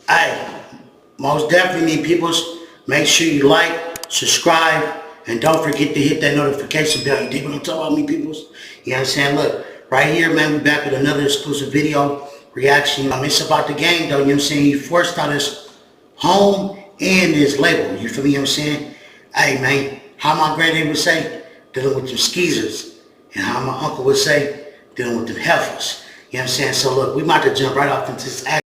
Hey, most definitely, peoples. Make sure you like, subscribe, and don't forget to hit that notification bell. You dig what I'm talking about, me peoples? You know what I'm saying? Look, right here, man, we back with another exclusive video reaction. It's about the game, though. You know what I'm saying? He forced out his home and his label. You feel me? You know what I'm saying? Hey, man, how my granddad would say, dealing with them skeezers. And how my uncle would say, dealing with them heifers. You know what I'm saying? So, look, we about to jump right off into this action.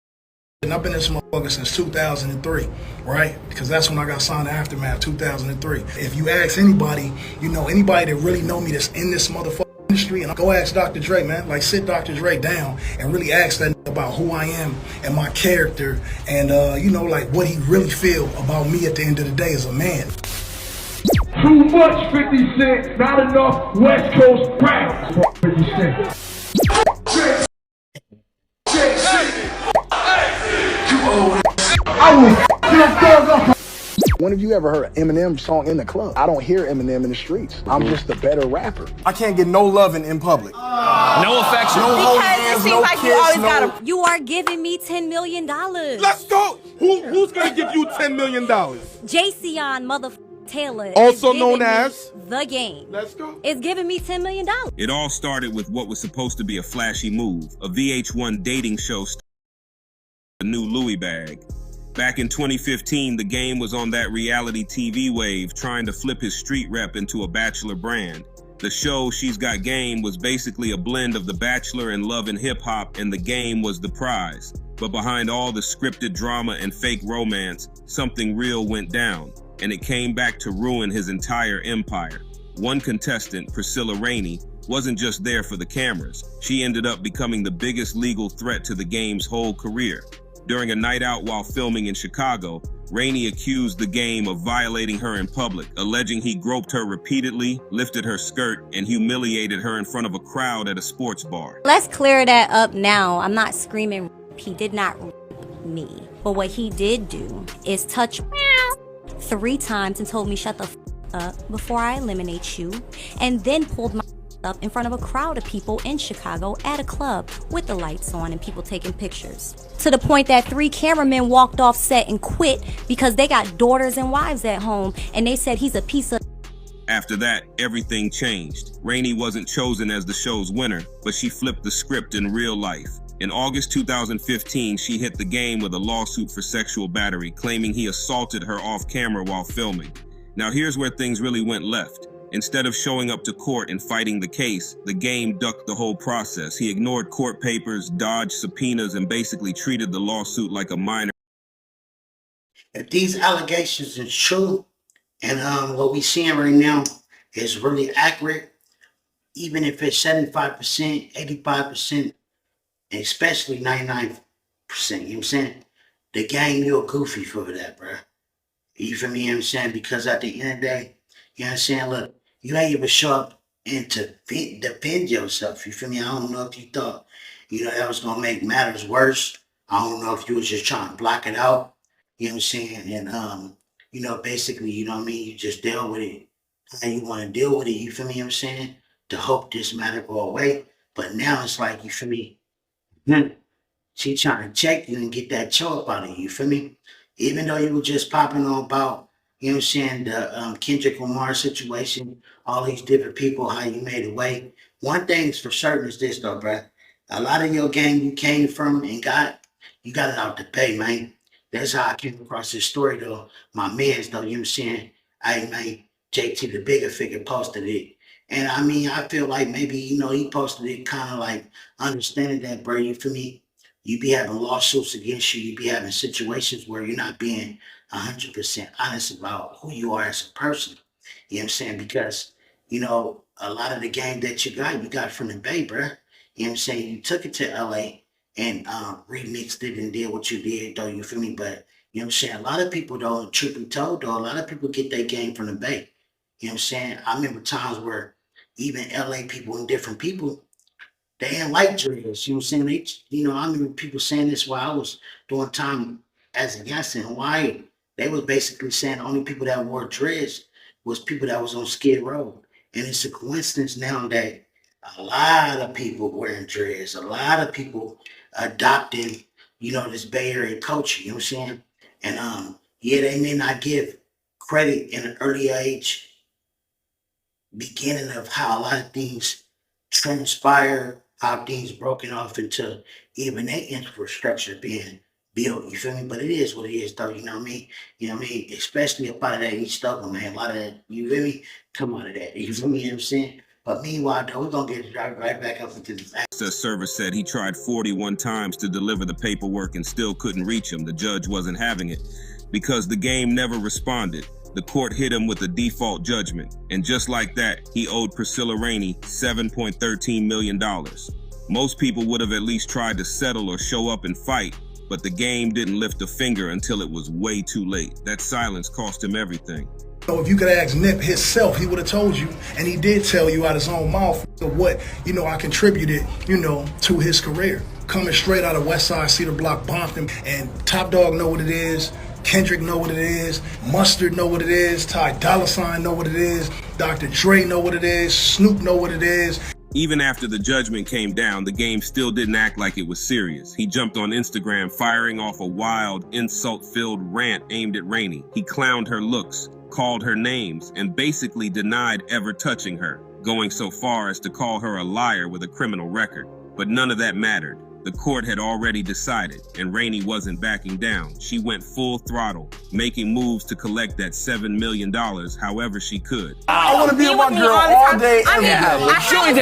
And I've been in this motherfucker since 2003, right? Because that's when I got signed to Aftermath, 2003. If you ask anybody, anybody that really know me that's in this motherfucking industry, and go ask Dr. Dre, man. Like, sit Dr. Dre down and really ask that about who I am and my character and, like what he really feel about me at the end of the day as a man. Too much 50 Cent, not enough West Coast rap. 50 Cent. When have you ever heard an Eminem song in the club? I don't hear Eminem in the streets. I'm just a better rapper. I can't get no loving in public. No affection. No holding because hands, it seems no like kiss, you always no... gotta. You are giving me $10 million. Let's go. Who's gonna give you $10 million? Jayceon Taylor, also known as The Game. Let's go. It's giving me $10 million. It all started with what was supposed to be a flashy move, a VH1 dating show, a new Louis bag. Back in 2015, The Game was on that reality TV wave, trying to flip his street rep into a Bachelor brand. The show, She's Got Game, was basically a blend of The Bachelor and Love and Hip Hop, and The Game was the prize. But behind all the scripted drama and fake romance, something real went down, and it came back to ruin his entire empire. One contestant, Priscilla Rainey, wasn't just there for the cameras. She ended up becoming the biggest legal threat to The Game's whole career. During a night out while filming in Chicago, Rainey accused The Game of violating her in public, alleging he groped her repeatedly, lifted her skirt, and humiliated her in front of a crowd at a sports bar. Let's clear that up now. I'm not screaming. He did not rape me. But what he did do is touch 3 times and told me shut the up before I eliminate you, and then pulled my up in front of a crowd of people in Chicago at a club with the lights on and people taking pictures. To the point that 3 cameramen walked off set and quit because they got daughters and wives at home, and they said he's a piece of... After that, everything changed. Rainey wasn't chosen as the show's winner, but she flipped the script in real life. In August 2015, she hit The Game with a lawsuit for sexual battery, claiming he assaulted her off camera while filming. Now here's where things really went left. Instead of showing up to court and fighting the case, The Game ducked the whole process. He ignored court papers, dodged subpoenas, and basically treated the lawsuit like a minor. If these allegations is true, and what we seeing right now is really accurate, even if it's 75%, 85%, and especially 99%, you know what I'm saying? The Game, you're goofy for that, bro. You feel me? You know what I'm saying? Because at the end of the day, you know what I'm saying? Look, you ain't even show up and to defend yourself. You feel me? I don't know if you thought, that was going to make matters worse. I don't know if you was just trying to block it out. You know what I'm saying? And, basically, you know what I mean? You just deal with it how you want to deal with it. You feel me? You know what I'm saying? To hope this matter go away. But now it's like, you feel me? She trying to check you and get that choke up out of you. You feel me? Even though you were just popping on about, you know what I'm saying, the Kendrick Lamar situation, all these different people, how you made it way. One thing's for certain is this, though, bruh. A lot of your game you came from and you got it out to pay, man. That's how I came across this story, though. My mans, though, you know what I'm saying? Hey, man, JT, the bigger figure, posted it. And, I mean, I feel like maybe, he posted it kind of like understanding that, bro, you feel me? You be having lawsuits against you. You be having situations where you're not being 100% honest about who you are as a person. You know what I'm saying? Because, a lot of the game that you got from the Bay, bro. You know what I'm saying? You took it to LA and remixed it and did what you did, though, you feel me? But, you know what I'm saying? A lot of people, though, truth be told, though, a lot of people get their game from the Bay. You know what I'm saying? I remember times where even LA people and different people, they didn't like dreads. You know what I'm saying? I remember people saying this while I was doing time as a youngster in Hawaii. They was basically saying the only people that wore dreads was people that was on Skid Row. And it's a coincidence now that a lot of people wearing dreads, a lot of people adopting this Bay Area culture, you know what I'm saying? And yeah, they may not give credit in an early age, beginning of how a lot of things transpire, how things broken off into even their infrastructure being built. You feel me? But it is what it is, though. You know what I mean? You know what I mean? Especially up out of that East Oakland, man. A lot of that, you feel me? Come out of that. You feel me? You know what I'm saying? But meanwhile, though, we're gonna get right back up into this. The server said he tried 41 times to deliver the paperwork and still couldn't reach him. The judge wasn't having it. Because the game never responded, the court hit him with a default judgment. And just like that, he owed Priscilla Rainey $7.13 million. Most people would have at least tried to settle or show up and fight, but the game didn't lift a finger until it was way too late. That silence cost him everything. So if you could ask Nip himself, he would have told you, and he did tell you out his own mouth of what, I contributed, to his career. Coming straight out of West Side Cedar Block, Bompton, and Top Dog know what it is, Kendrick know what it is, Mustard know what it is, Ty Dolla $ign know what it is, Dr. Dre know what it is, Snoop know what it is. Even after the judgment came down, the game still didn't act like it was serious. He jumped on Instagram, firing off a wild, insult-filled rant aimed at Rainey. He clowned her looks, called her names, and basically denied ever touching her, going so far as to call her a liar with a criminal record. But none of that mattered. The court had already decided, and Rainey wasn't backing down. She went full throttle, making moves to collect that $7 million however she could. I want to be with my girl all day, every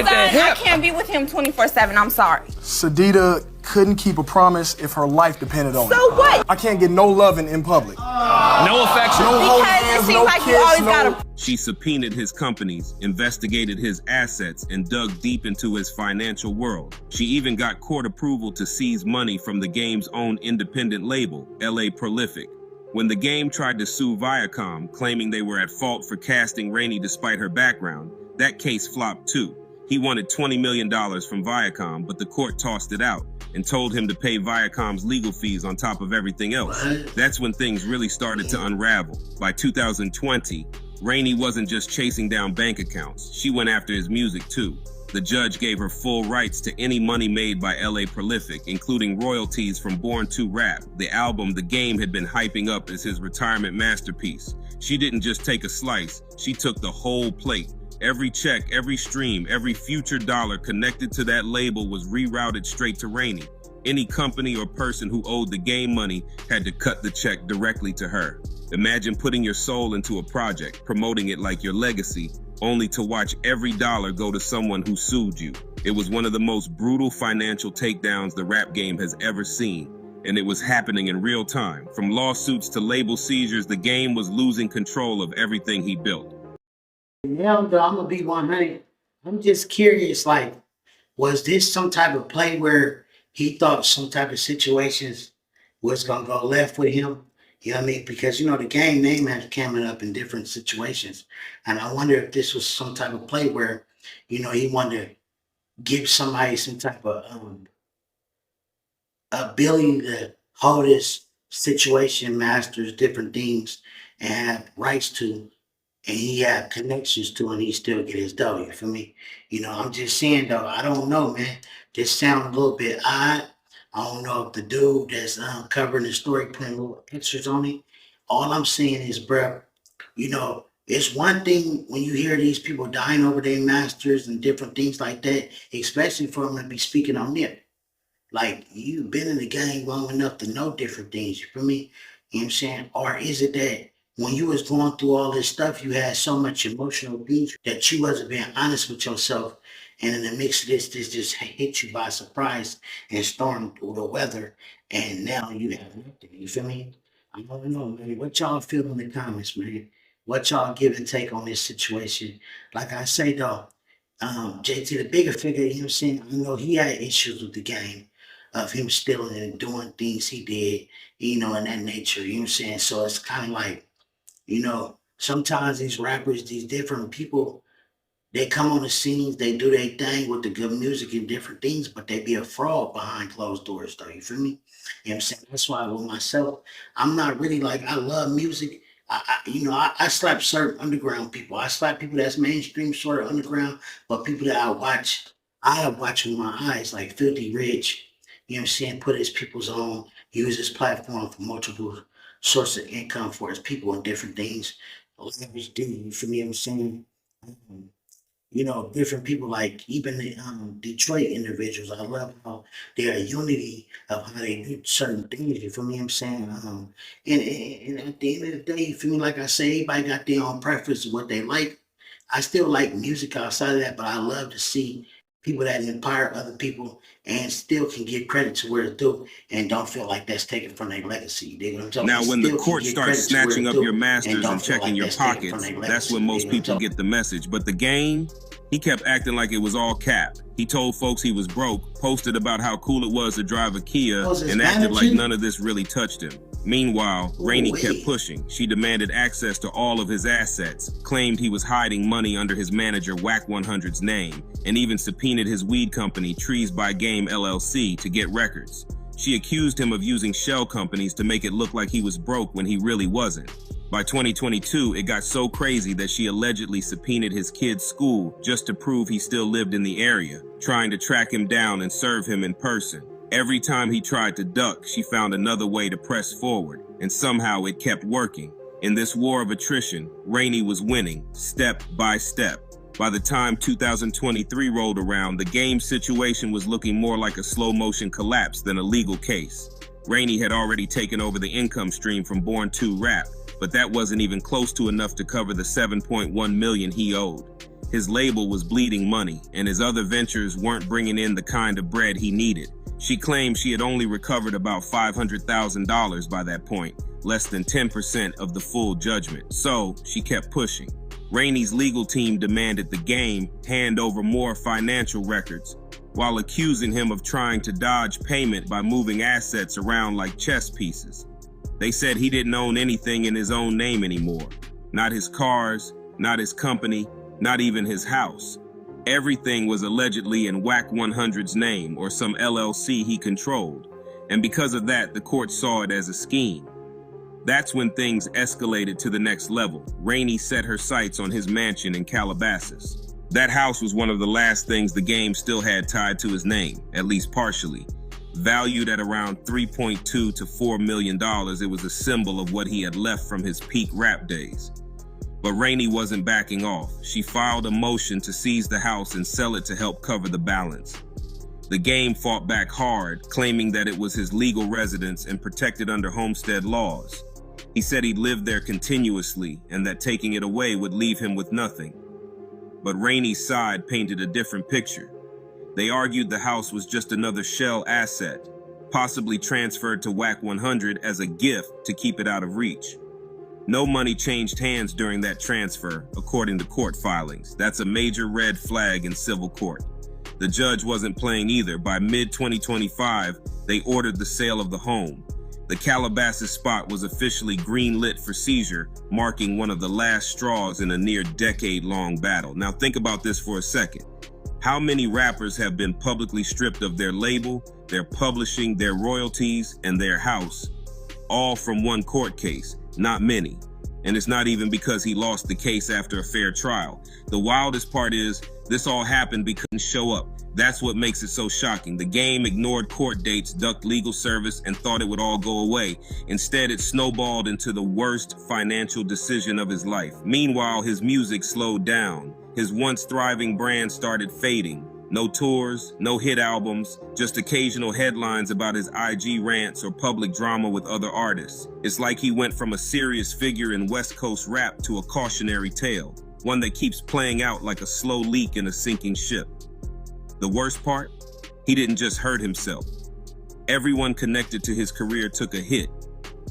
day. I can't be with him 24/7. I'm sorry. Sadida couldn't keep a promise if her life depended on it. So what? I can't get no loving in public. No affection. No holding Because it hands, seems no like you kiss, always no... gotta. She subpoenaed his companies, investigated his assets, and dug deep into his financial world. She even got court approval to seize money from the game's own independent label, LA Prolific. When the game tried to sue Viacom, claiming they were at fault for casting Rainey despite her background, that case flopped too. He wanted $20 million from Viacom, but the court tossed it out and told him to pay Viacom's legal fees on top of everything else. That's when things really started to unravel. By 2020, Rainey wasn't just chasing down bank accounts. She went after his music too. The judge gave her full rights to any money made by LA Prolific, including royalties from Born to Rap, the album the game had been hyping up as his retirement masterpiece. She didn't just take a slice, she took the whole plate. Every check, every stream, every future dollar connected to that label was rerouted straight to Rainey. Any company or person who owed the game money had to cut the check directly to her. Imagine putting your soul into a project, promoting it like your legacy, only to watch every dollar go to someone who sued you. It was one of the most brutal financial takedowns the rap game has ever seen, and it was happening in real time. From lawsuits to label seizures, the game was losing control of everything he built. Now, though, I'm gonna be 100. I'm just curious, was this some type of play where he thought some type of situations was gonna go left with him? You know what I mean? Because the game name has coming up in different situations, and I wonder if this was some type of play where, he wanted to give somebody some type of ability to hold this situation, masters different things, and have rights to. And he had connections to, and he still get his dough. You feel me? I'm just saying though. I don't know, man. This sounds a little bit odd. I don't know if the dude that's covering the story putting little pictures on it. All I'm saying is, bruh, it's one thing when you hear these people dying over their masters and different things like that, especially for them to be speaking on it. Like, you've been in the game long enough to know different things. You feel me? You know what I'm saying? Or is it that when you was going through all this stuff, you had so much emotional abuse that you wasn't being honest with yourself, and in the mix of this just hit you by surprise and stormed through the weather, and now you have nothing. You feel me? I don't know, man. What y'all feel in the comments, man? What y'all give and take on this situation? Like I say though, JT, the bigger figure, you know what I'm saying? I know he had issues with the game of him stealing and doing things he did, in that nature, you know what I'm saying? So it's kind of like, sometimes these rappers, these different people, they come on the scenes, they do their thing with the good music and different things, but they be a fraud behind closed doors, though. You feel me? You know what I'm saying? That's why with myself, I'm not really I love music. I slap certain underground people. I slap people that's mainstream, sort of underground, but people that I have watched with my eyes, like Filthy Rich, you know what I'm saying, put his peoples on, use his platform for multiple sources of income for his people and different things. Leverage dude, you feel me what I'm saying? Um, you know, different people like even the Detroit individuals. I love how they are unity of how they do certain things. You feel me? What I'm saying, and at the end of the day, you feel me? Like I say, everybody got their own preference of what they like. I still like music outside of that, but I love to see people that inspire other people and still can give credit to where it's due and don't feel like that's taken from their legacy. You dig what I'm talking Now, about? when the Still can court give starts credit to where snatching it's up due your masters don't and feel checking like your that's taken from pockets, their that's legacy. when You most dig what I'm people talking get the message. But the game, he kept acting like it was all cap. He told folks he was broke, posted about how cool it was to drive a Kia, Oh, is his and acted like manager? none of this really touched him. Meanwhile, Rainey kept Ooh-wee. pushing. She demanded access to all of his assets, claimed he was hiding money under his manager Wack 100's name, and even subpoenaed his weed company Trees by Game LLC to get records. She accused him of using shell companies to make it look like he was broke when he really wasn't. By 2022, it got so crazy that she allegedly subpoenaed his kid's school just to prove he still lived in the area, trying to track him down and serve him in person. Every time he tried to duck, she found another way to press forward, and somehow it kept working. In this war of attrition, Rainey was winning, step by step. By the time 2023 rolled around, the game situation was looking more like a slow-motion collapse than a legal case. Rainey had already taken over the income stream from Born 2 Rap, but that wasn't even close to enough to cover the $7.1 million he owed. His label was bleeding money, and his other ventures weren't bringing in the kind of bread he needed. She claimed she had only recovered about $500,000 by that point, less than 10% of the full judgment. So she kept pushing. Rainey's legal team demanded the game hand over more financial records, while accusing him of trying to dodge payment by moving assets around like chess pieces. They said he didn't own anything in his own name anymore. Not his cars, not his company, not even his house. Everything was allegedly in Wack 100's name or some LLC he controlled. And because of that, the court saw it as a scheme. That's when things escalated to the next level. Rainey set her sights on his mansion in Calabasas. That house was one of the last things the game still had tied to his name, at least partially. Valued at around $3.2 to $4 million, it was a symbol of what he had left from his peak rap days. But Rainey wasn't backing off. She filed a motion to seize the house and sell it to help cover the balance. The game fought back hard, claiming that it was his legal residence and protected under homestead laws. He said he'd lived there continuously and that taking it away would leave him with nothing. But Rainey's side painted a different picture. They argued the house was just another shell asset, possibly transferred to Wack 100 as a gift to keep it out of reach. No money changed hands during that transfer, according to court filings. That's a major red flag in civil court. The judge wasn't playing either. By mid-2025, they ordered the sale of the home. The Calabasas spot was officially green-lit for seizure, marking one of the last straws in a near decade-long battle. Now think about this for a second. How many rappers have been publicly stripped of their label, their publishing, their royalties, and their house? All from one court case. Not many. And it's not even because he lost the case after a fair trial. The wildest part is, this all happened because he couldn't show up. That's what makes it so shocking. The game ignored court dates, ducked legal service, and thought it would all go away. Instead, it snowballed into the worst financial decision of his life. Meanwhile, his music slowed down. His once thriving brand started fading. No tours, no hit albums, just occasional headlines about his IG rants or public drama with other artists. It's like he went from a serious figure in West Coast rap to a cautionary tale, one that keeps playing out like a slow leak in a sinking ship. The worst part? He didn't just hurt himself. Everyone connected to his career took a hit.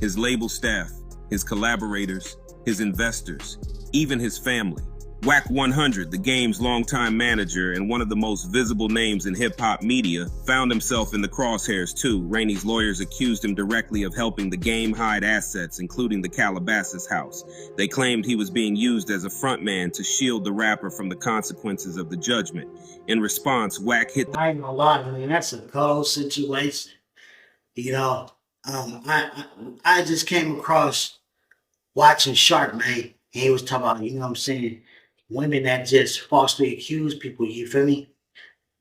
His label staff, his collaborators, his investors, even his family. Wack 100, the game's longtime manager and one of the most visible names in hip-hop media, found himself in the crosshairs too. Rainey's lawyers accused him directly of helping the game hide assets, including the Calabasas house. They claimed he was being used as a frontman to shield the rapper from the consequences of the judgment. In response, Wack hit the— I ain't gonna lie, man, that's a cold situation. You know, I just came across watching Sharkmate, and he was talking about, you know what I'm saying, women that just falsely accuse people, you feel me?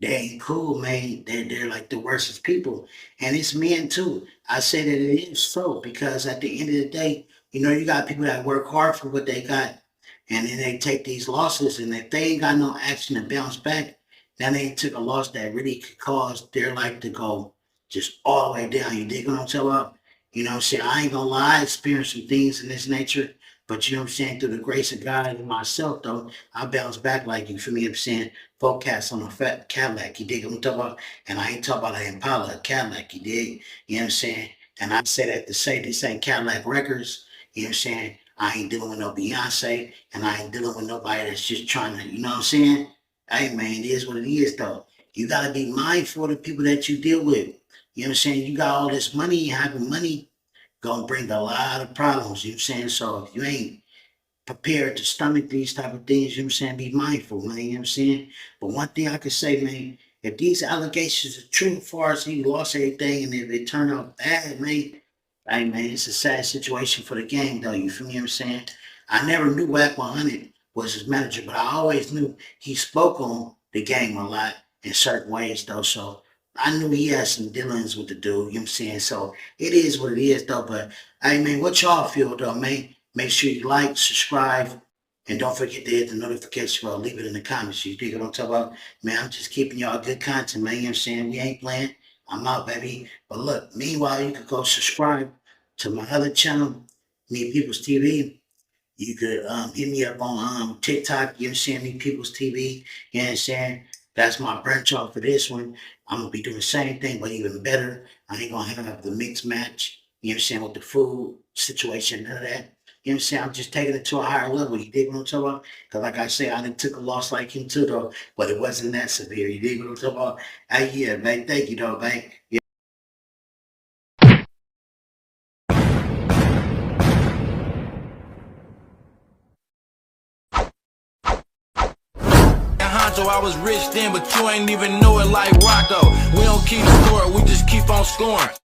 they ain't cool, man. They're like the worstest people. And it's men too. I say that it is so because at the end of the day, you got people that work hard for what they got, and then they take these losses, and if they ain't got no action to bounce back, then they took a loss that really could cause their life to go just all the way down. You dig what I'm talking about? You know what I'm saying? I ain't gonna lie, I experienced some things in this nature, but you know what I'm saying? Through the grace of God and myself, though, I bounce back like you, for me, I'm saying? Forecast on a fat Cadillac, you dig what I'm talking about? And I ain't talking about an Impala, a Cadillac, you dig? You know what I'm saying? And I say that to say this ain't Cadillac Records, you know what I'm saying? I ain't dealing with no Beyonce, and I ain't dealing with nobody that's just trying to, you know what I'm saying? Hey man, it is what it is though. You gotta be mindful of the people that you deal with. You know what I'm saying? You got all this money, having money gonna bring a lot of problems, you know what I'm saying? So if you ain't prepared to stomach these type of things, you know what I'm saying? Be mindful, man, you know what I'm saying? But one thing I can say, man, if these allegations are true as far as he lost everything and if it turn out bad, man, hey man, it's a sad situation for the game though, you feel me what I'm saying? I never knew Wack 100 was his manager, but I always knew he spoke on the game a lot in certain ways though, so I knew he had some dealings with the dude, you know what I'm saying? So it is what it is though, but hey man, what y'all feel though, man? Make sure you like, subscribe, and don't forget to hit the notification bell. Leave it in the comments. You dig what I'm talking about? Man, I'm just keeping y'all good content, man. You know what I'm saying? We ain't playing. I'm out, baby. But look, meanwhile, you could go subscribe to my other channel, Me People's TV. You could hit me up on TikTok, you know what I'm saying, Me People's TV, you know what I'm saying? That's my branch off for this one. I'm gonna be doing the same thing, but even better. I ain't gonna have the mixed match, you know what I'm saying, with the food situation, none of that. You know what I'm saying? I'm just taking it to a higher level. You dig what I'm talking about? Because like I say, I done took a loss like him too, though, but it wasn't that severe. You dig what I'm talking about? Hey, yeah, man. Thank you, though, man. Yeah. Honcho, I was rich then, but you ain't even know it like Rocco. We don't keep score, we just keep on scoring.